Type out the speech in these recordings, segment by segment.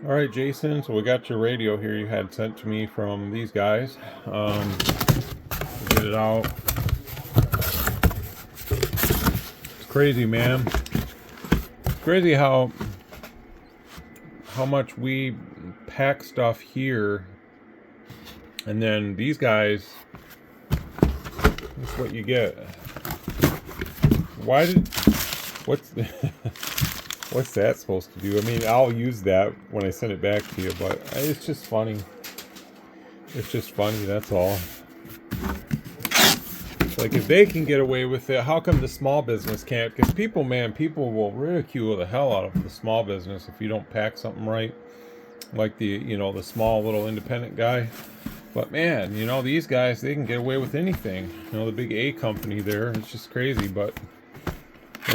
All right, Jason, so we got your radio here you had sent to me from these guys. Get it out. It's crazy, man. It's crazy how much we pack stuff here, and then these guys, that's what you get. What's what's that supposed to do? I mean, I'll use that when I send it back to you, but it's just funny. It's just funny, that's all. Like, if they can get away with it, how come the small business can't? Because people will ridicule the hell out of the small business if you don't pack something right. Like the small little independent guy. But man, these guys, they can get away with anything. The big A company there, it's just crazy. But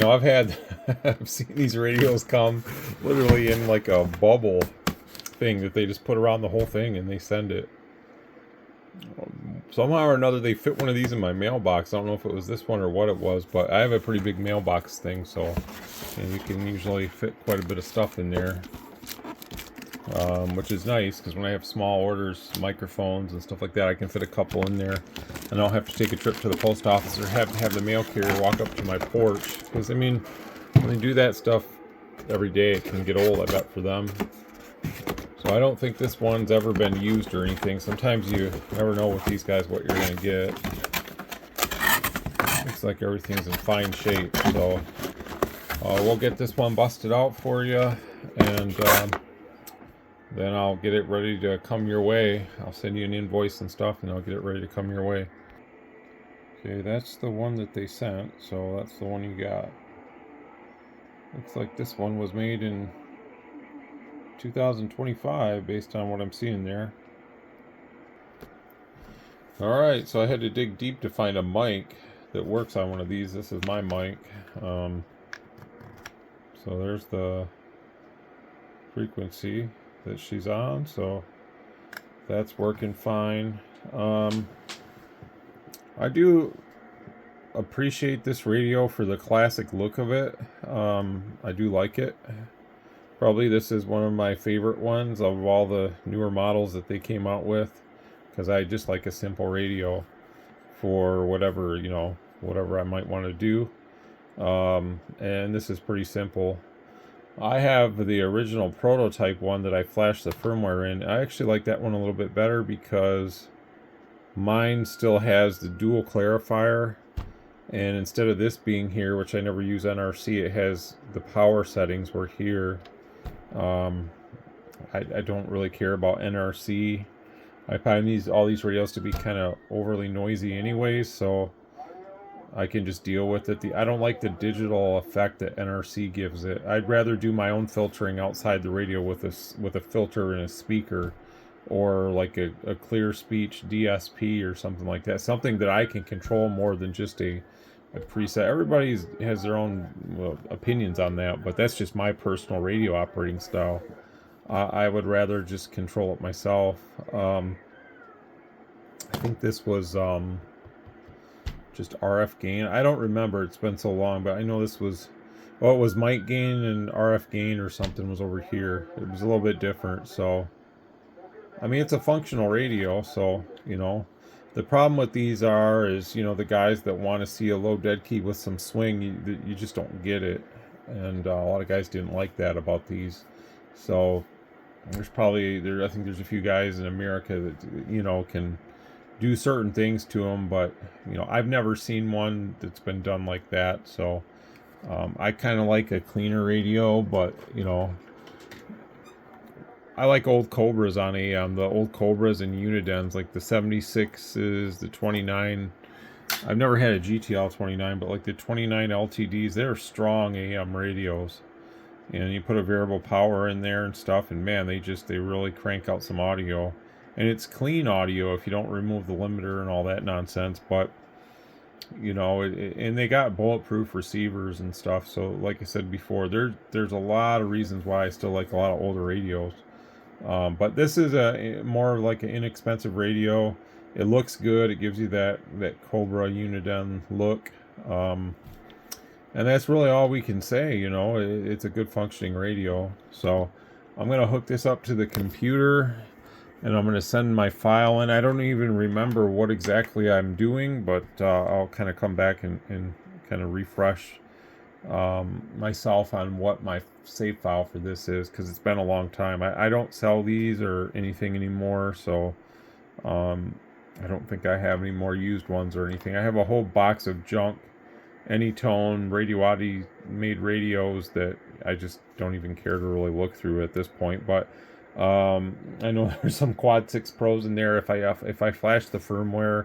I've seen these radios come literally in like a bubble thing that they just put around the whole thing and they send it. Somehow or another they fit one of these in my mailbox. I don't know if it was this one or what it was, but I have a pretty big mailbox thing, so you can usually fit quite a bit of stuff in there, which is nice because when I have small orders, microphones and stuff like that, I can fit a couple in there, and I don't have to take a trip to the post office or have the mail carrier walk up to my porch, because I mean, when they do that stuff every day, it can get old, I bet, for them. So I don't think this one's ever been used or anything. Sometimes you never know with these guys what you're going to get. Looks like everything's in fine shape. So we'll get this one busted out for you, and then I'll get it ready to come your way. I'll send you an invoice and stuff, and I'll get it ready to come your way. Okay, that's the one that they sent, so that's the one you got. Looks like this one was made in 2025 based on what I'm seeing there. Alright, so I had to dig deep to find a mic that works on one of these. This is my mic. So there's the frequency that she's on, so that's working fine. I do appreciate this radio for the classic look of it. I do like it. Probably this is one of my favorite ones of all the newer models that they came out with, because I just like a simple radio for whatever I might want to do. And this is pretty simple. I have the original prototype one that I flashed the firmware in. I actually like that one a little bit better because mine still has the dual clarifier, and instead of this being here, which I never use NRC, it has the power settings were here. I don't really care about NRC. I find all these radios to be kind of overly noisy anyways, so I can just deal with it. I don't like the digital effect that NRC gives it. I'd rather do my own filtering outside the radio with a filter and a speaker, or like a clear speech DSP or something like that. Something that I can control more than just a preset. Everybody has their own opinions on that, but that's just my personal radio operating style. I would rather just control it myself. I think this was just RF gain. I don't remember, it's been so long, but I know this was, well, it was mic gain and RF gain or something was over here. It was a little bit different. So I mean, it's a functional radio, so the problem with these is the guys that want to see a low dead key with some swing, you just don't get it, and a lot of guys didn't like that about these. So I think there's a few guys in America that can do certain things to them, but I've never seen one that's been done like that. So I kind of like a cleaner radio, but I like old Cobras on AM, the old Cobras and Unidens, like the 76s, the 29. I've never had a GTL 29, but like the 29 LTDs, they're strong AM radios. And you put a variable power in there and stuff, and man, they really crank out some audio. And it's clean audio if you don't remove the limiter and all that nonsense, but and they got bulletproof receivers and stuff. So like I said before, there's a lot of reasons why I still like a lot of older radios. But this is a more like an inexpensive radio. It looks good. It gives you that Cobra Uniden look. And that's really all we can say. It's a good functioning radio. So I'm going to hook this up to the computer, and I'm going to send my file in. I don't even remember what exactly I'm doing, but I'll kind of come back and kind of refresh myself on what my save file for this is, because it's been a long time. I don't sell these or anything anymore, so I don't think I have any more used ones or anything. I have a whole box of junk, Anytone, Radioddity made radios that I just don't even care to really look through at this point. But I know there's some Quad 6 Pros in there. If I flashed the firmware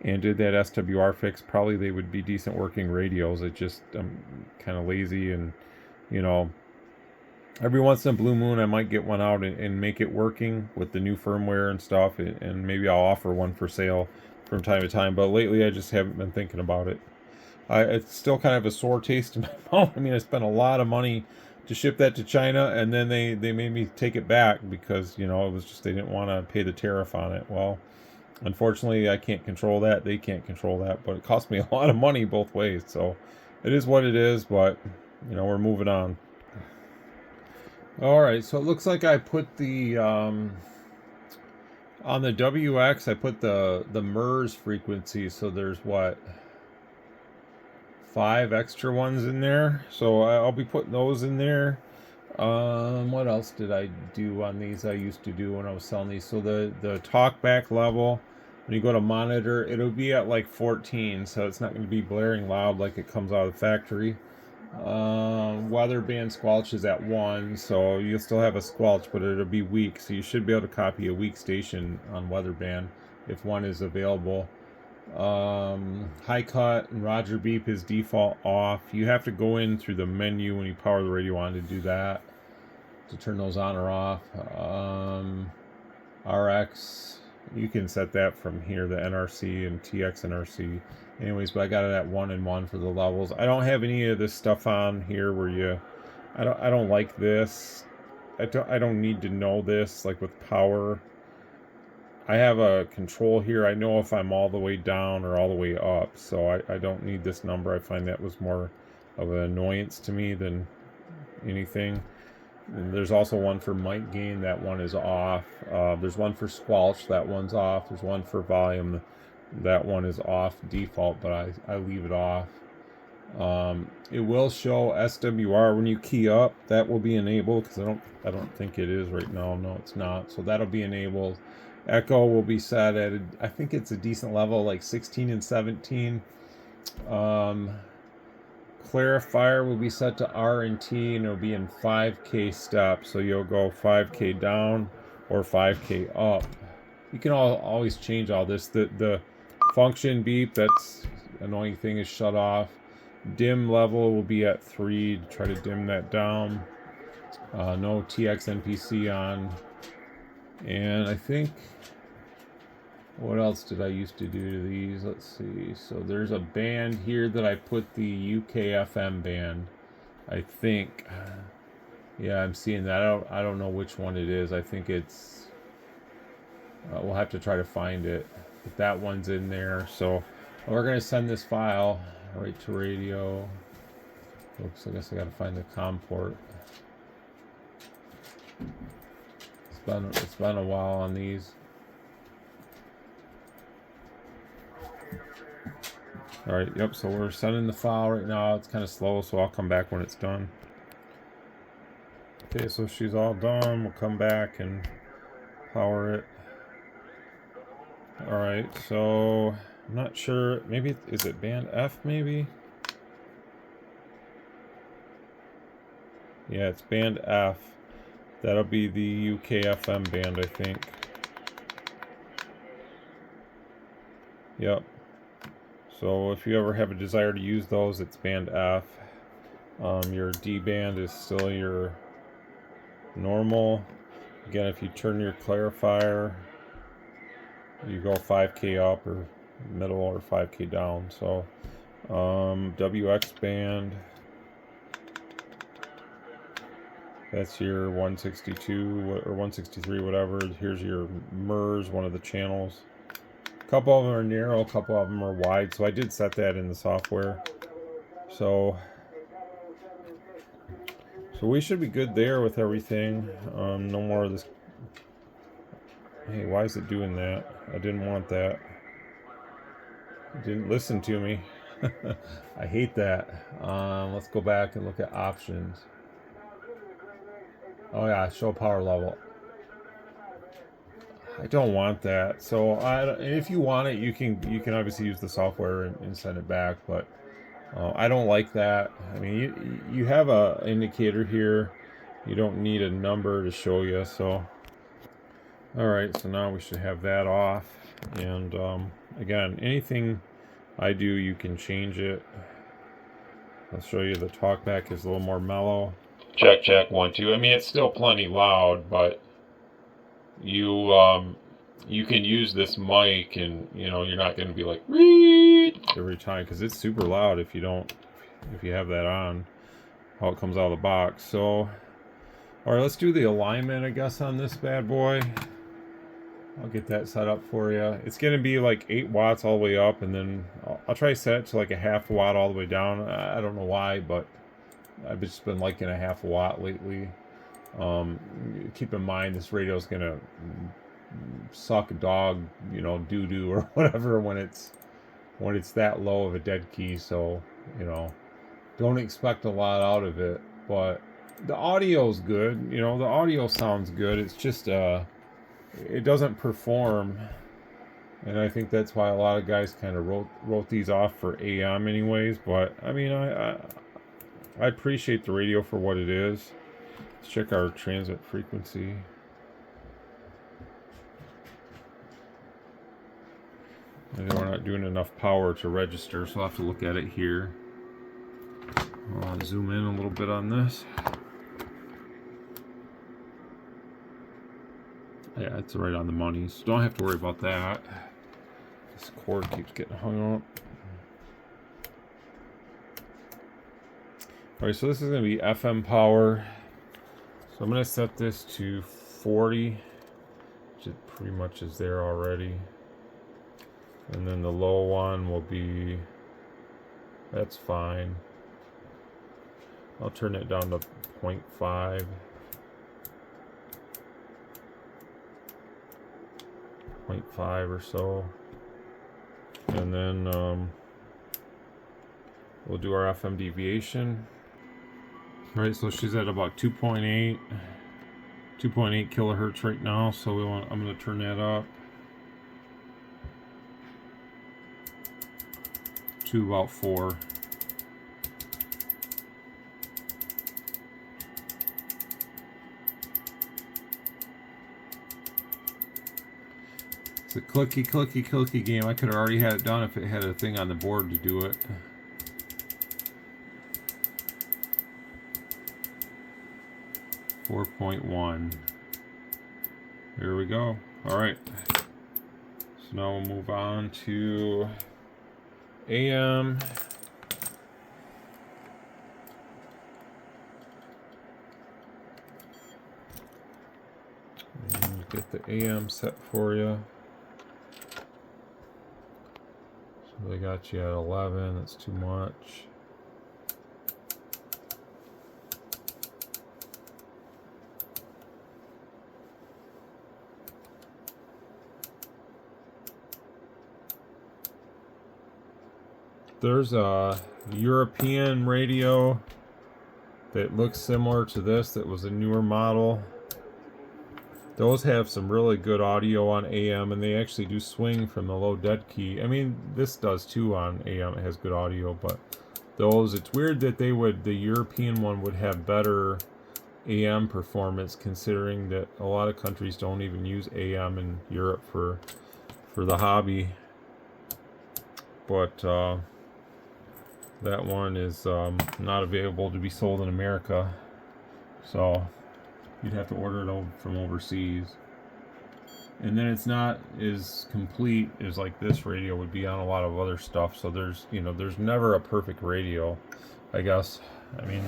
and did that SWR fix, probably they would be decent working radios. It just, I'm kind of lazy, and you know, every once in a blue moon I might get one out and make it working with the new firmware and stuff, and maybe I'll offer one for sale from time to time. But lately I just haven't been thinking about it. It's still kind of a sore taste in my mouth. I mean, I spent a lot of money to ship that to China, and then they made me take it back because, you know, it was just they didn't want to pay the tariff on it. Well, unfortunately, I can't control that. They can't control that, but it cost me a lot of money both ways. So it is what it is, but, you know, we're moving on. All right, so it looks like I put the on the WX, I put the MERS frequency. So there's what, 5 extra ones in there, so I'll be putting those in there. What else did I do on these? I used to do when I was selling these. So the talkback level, when you go to monitor, it'll be at like 14, so it's not going to be blaring loud like it comes out of the factory. Weather band squelch is at 1, so you'll still have a squelch, but it'll be weak, so you should be able to copy a weak station on weather band if 1 is available. High cut and Roger beep is default off. You have to go in through the menu when you power the radio on to do that, to turn those on or off. RX, you can set that from here, the NRC and TX NRC. Anyways, but I got it at 1 and 1 for the levels. I don't have any of this stuff on here where you, I don't like this. I don't need to know this, like with power. I have a control here. I know if I'm all the way down or all the way up, so I don't need this number. I find that was more of an annoyance to me than anything. And there's also one for mic gain. That one is off. There's one for squelch. That one's off. There's one for volume. That one is off default, but I leave it off. It will show SWR when you key up. That will be enabled, because I don't think it is right now. No, it's not. So that'll be enabled. Echo will be set at, I think it's a decent level, like 16 and 17. Clarifier will be set to R and T, and it'll be in 5K steps. So you'll go 5K down or 5K up. You can always change all this. The function beep, that's annoying thing, is shut off. Dim level will be at 3 to try to dim that down. No TX NPC on. And I think, what else did I used to do to these? Let's see. So there's a band here that I put the UK FM band, I think. Yeah, I'm seeing that. I don't know which one it is. I think it's, we'll have to try to find it. But that one's in there. So we're going to send this file right to radio. Oops, I guess I got to find the COM port. It's been a while on these. All right, yep, so we're sending the file right now. It's kind of slow, so I'll come back when it's done. Okay, so she's all done. We'll come back and power it. All right, so I'm not sure. Maybe, is it band F maybe? Yeah, it's band F. That'll be the UK FM band, I think. Yep. So if you ever have a desire to use those, it's band F. Your D band is still your normal. Again, if you turn your clarifier, you go 5K up or middle or 5K down. So WX band, that's your 162 or 163, whatever. Here's your MERS, one of the channels. A couple of them are narrow, a couple of them are wide, so I did set that in the software. So So we should be good there with everything. No more of this. Hey, why is it doing that? I didn't want that. It didn't listen to me. I hate that. Let's go back and look at options. Oh yeah, show power level. I don't want that. So if you want it, you can obviously use the software and send it back. But I don't like that. I mean, you have a indicator here. You don't need a number to show you. So all right. So now we should have that off. And again, anything I do, you can change it. I'll show you the talkback is a little more mellow. Check, check, 1, 2. I mean, it's still plenty loud, but you can use this mic, and you're not going to be like read every time, because it's super loud if you have that on, how it comes out of the box. So, all right, let's do the alignment, I guess, on this bad boy. I'll get that set up for you. It's going to be like 8 watts all the way up, and then I'll try to set it to like a half a watt all the way down. I don't know why, but I've just been liking a half a watt lately. Keep in mind this radio is going to suck dog, doo-doo or whatever when it's that low of a dead key. So, don't expect a lot out of it. But the audio's good. The audio sounds good. It's just it doesn't perform, and I think that's why a lot of guys kind of wrote these off for AM anyways. But I mean, I appreciate the radio for what it is. Let's check our transmit frequency. And we're not doing enough power to register, so I'll have to look at it here. I'll zoom in a little bit on this. Yeah, it's right on the money, so don't have to worry about that. This cord keeps getting hung up. Alright, so this is going to be FM power. So I'm going to set this to 40, which it pretty much is there already. And then the low one will be, that's fine. I'll turn it down to 0.5. 0.5 or so. And then we'll do our FM deviation. All right, so she's at about 2.8 kilohertz right now. So I'm going to turn that up to about 4. It's a clicky game. I could have already had it done if it had a thing on the board to do it. .1. There we go. All right. So now we'll move on to AM. And get the AM set for you. So they got you at 11. That's too much. There's a European radio that looks similar to this that was a newer model. Those have some really good audio on AM, and they actually do swing from the low dead key. I mean, this does too on AM. It has good audio, but those, it's weird that the European one would have better AM performance, considering that a lot of countries don't even use AM in Europe for the hobby. But that one is not available to be sold in America, so you'd have to order it from overseas. And then it's not as complete as like this radio would be on a lot of other stuff. So there's never a perfect radio, I guess. I mean,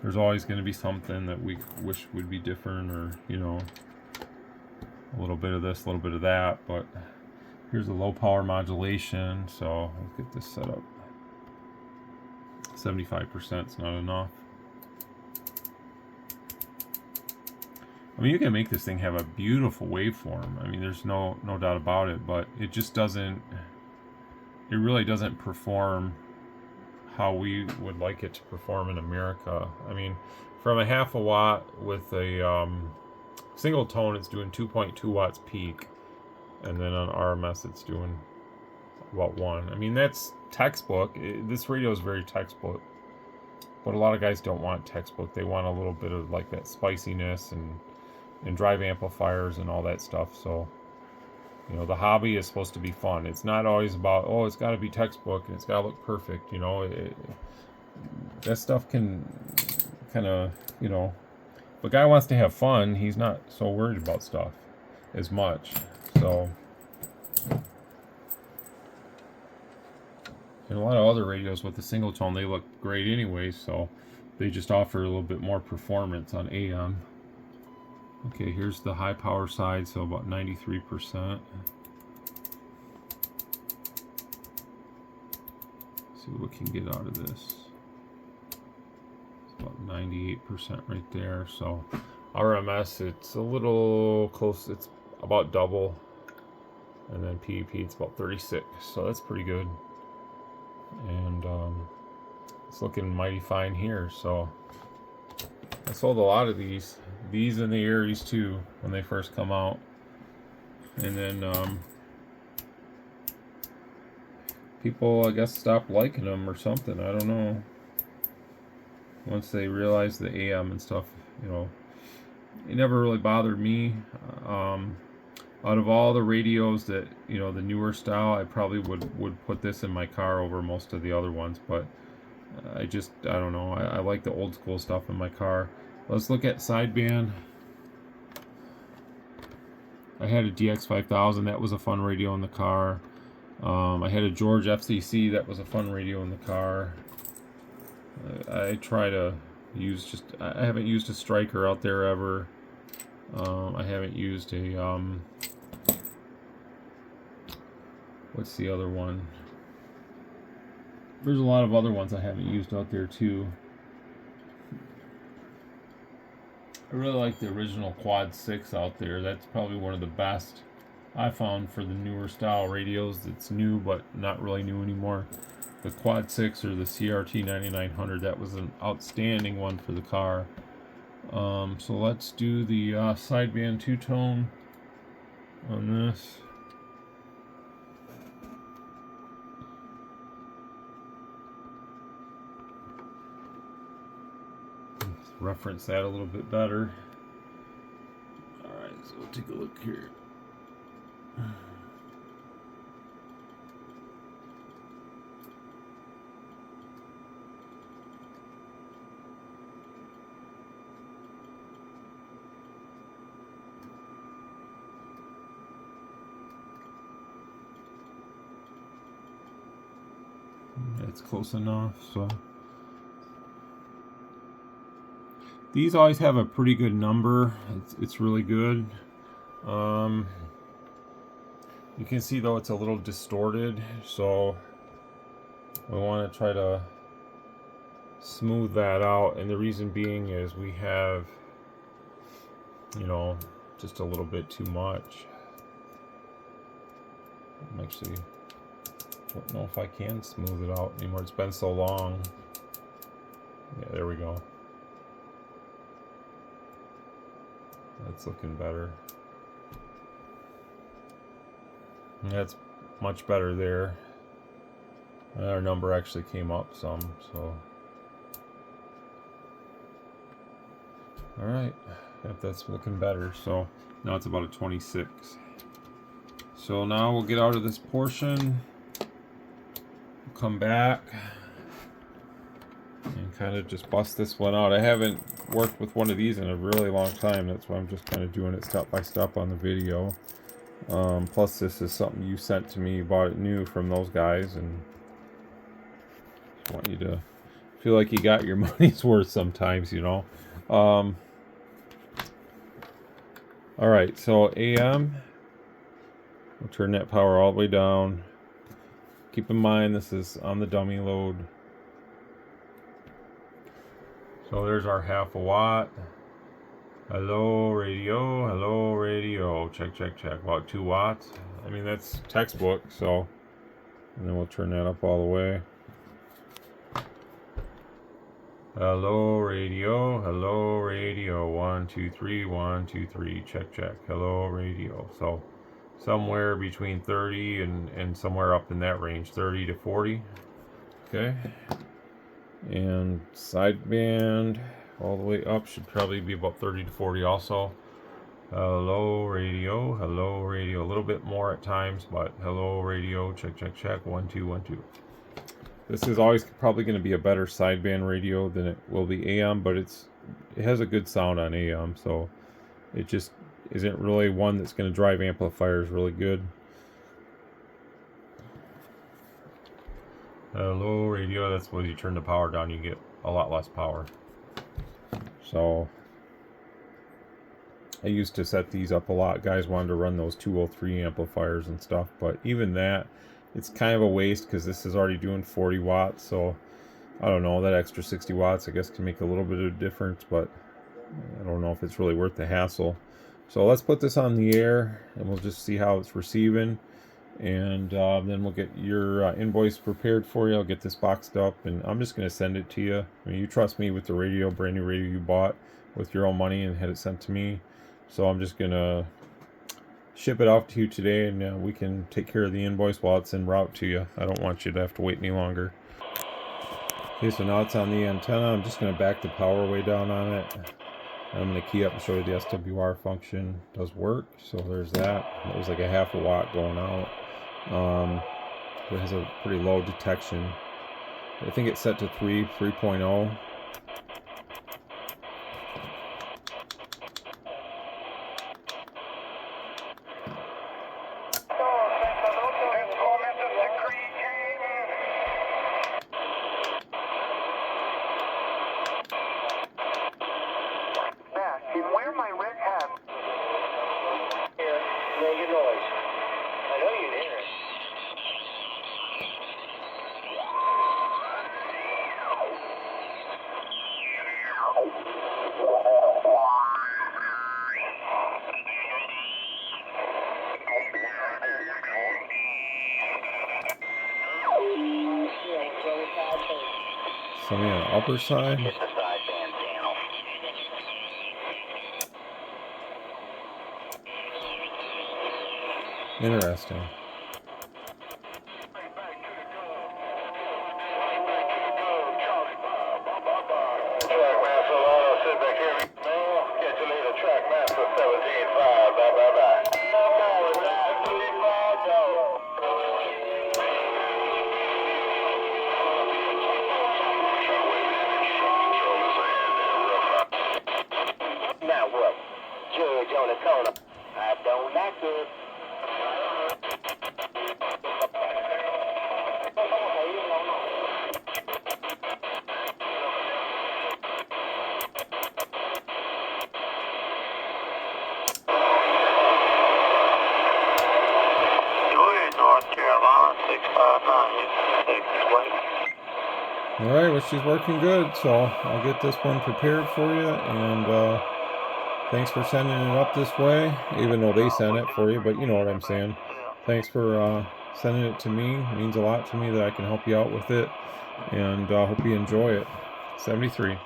there's always going to be something that we wish would be different, or a little bit of this, a little bit of that. But here's a low power modulation, so let's get this set 75% is not enough. I mean, you can make this thing have a beautiful waveform. I mean, there's no doubt about it, but it just doesn't, it really doesn't perform how we would like it to perform in America. I mean, from a half a watt with a single tone, it's doing 2.2 watts peak, and then on RMS it's doing about 1. I mean, that's textbook. This radio is very textbook, but a lot of guys don't want textbook. They want a little bit of like that spiciness and drive amplifiers and all that stuff. So, you know, the hobby is supposed to be fun. It's not always about, oh, it's got to be textbook and it's got to look perfect. You know, that stuff can kind of, you know, if a guy wants to have fun, he's not so worried about stuff as much. So, and a lot of other radios with the single tone, they look great anyway, so they just offer a little bit more performance on AM. Okay, here's the high power side, so about 93%. See what we can get out of this. It's about 98% right there. So RMS, it's a little close, it's about double. And then PEP, it's about 36, so that's pretty good. And it's looking mighty fine here, so I sold a lot of these and the Aries too when they first come out, and then people I guess stopped liking them or something. I don't know. Once they realized the AM and stuff, you know, it never really bothered me. Out of all the radios that, you know, the newer style, I probably would put this in my car over most of the other ones, but I don't know. I like the old school stuff in my car. Let's look at sideband. I had a DX5000. That was a fun radio in the car. I had a George FCC. That was a fun radio in the car. I try to use I haven't used a Striker out there ever. I haven't used a, what's the other one? There's a lot of other ones I haven't used out there too. I really like the original Quad 6 out there. That's probably one of the best I found for the newer style radios. That's new, but not really new anymore. The Quad 6 or the CRT 9900, that was an outstanding one for the car. So let's do the sideband two-tone on this. Reference that a little bit better. Alright, so we'll take a look here. That's close enough, so these always have a pretty good number. It's really good. You can see though it's a little distorted, so we want to try to smooth that out, and the reason being is we have, you know, just a little bit too much. I'm actually don't know if I can smooth it out anymore. It's been so long. Yeah, there we go. That's looking better. That's much better there. Our number actually came up some, so. Alright, if that's looking better. So now it's about a 26. So now we'll get out of this portion, we'll come back and kind of just bust this one out. I haven't worked with one of these in a really long time. That's why I'm just kind of doing it step by step on the video. Plus this is something you sent to me. You bought it new from those guys, and I want you to feel like you got your money's worth sometimes, you know. Alright, so AM, we'll turn that power all the way down. Keep in mind this is on the dummy load. So there's our 1/2 watt. Hello radio, check, about 2 watts. I mean, that's textbook, so, and then we'll turn that up all the way. Hello radio, 1 2 3, 1 2 3, check, hello radio. So somewhere between 30 and somewhere up in that range, 30 to 40. Okay, and sideband all the way up should probably be about 30 to 40 also. Hello radio, a little bit more at times, but hello radio, check, 1 2 1 2. This is always probably going to be a better sideband radio than it will be AM, but it has a good sound on AM, so it just isn't really one that's going to drive amplifiers really good. Hello radio, that's when you turn the power down, you get a lot less power. So I used to set these up a lot. Guys wanted to run those 203 amplifiers and stuff, but even that, it's kind of a waste because this is already doing 40 watts. So I don't know, that extra 60 watts I guess can make a little bit of difference, but I don't know if it's really worth the hassle. So let's put this on the air and we'll just see how it's receiving, and then we'll get your invoice prepared for you. I'll get this boxed up and I'm just going to send it to you. I mean, you trust me with the radio, brand new radio you bought with your own money and had it sent to me. So I'm just going to ship it off to you today, and we can take care of the invoice while it's en route to you. I don't want you to have to wait any longer. Okay, so now it's on the antenna. I'm just going to back the power way down on it. I'm going to key up and show you the SWR function does work. So there's that. That was like a 1/2 watt going out. It has a pretty low detection. I think it's set to 3.0. Where my red hat? Here, make a noise. I know you hear it. Something on the upper side. It's the sideband channel. Interesting. Now what? Judge on the corner. I don't like it. North Carolina 659. Alright, well, she's working good, so I'll get this one prepared for you, and thanks for sending it up this way, even though they sent it for you, but you know what I'm saying. Thanks for sending it to me. It means a lot to me that I can help you out with it, and hope you enjoy it. 73.